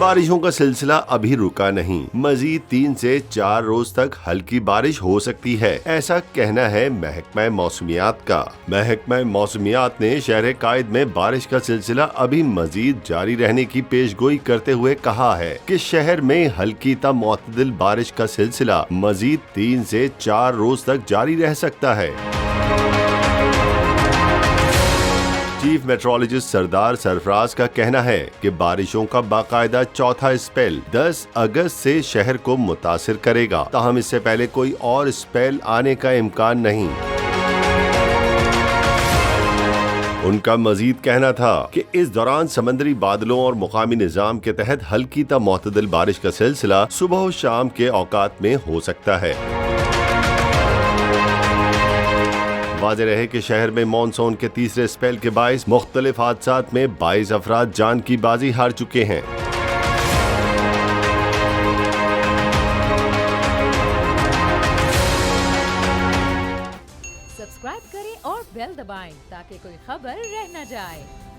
बारिशों का सिलसिला अभी रुका नहीं, मजीद 3 से 4 रोज तक हल्की बारिश हो सकती है, ऐसा कहना है महकमा मौसमियात का। महकमा मौसमियात ने शहर कायद में बारिश का सिलसिला अभी मजीद जारी रहने की पेशगोई करते हुए कहा है कि शहर में हल्की ता मुअतदिल बारिश का सिलसिला मजीद 3 से 4 रोज तक जारी रह सकता है। चीफ मेट्रोलॉजिस्ट सरदार सरफराज का कहना है कि बारिशों का बाकायदा चौथा स्पेल 10 अगस्त से शहर को मुतासिर करेगा, ताहम इससे पहले कोई और स्पेल आने का इम्कान नहीं। उनका मजीद कहना था कि इस दौरान समंदरी बादलों और मुकामी निजाम के तहत हल्की ता मुअतदिल बारिश का सिलसिला सुबह और शाम के औकात में हो सकता है। वाज़ेह रहे कि शहर में मॉनसून के तीसरे स्पेल के बाइस मुख्तलिफ हादसात में 22 अफराद जान की बाजी हार चुके हैं। सब्सक्राइब करें और बेल दबाएं ताकि कोई खबर रह न जाए।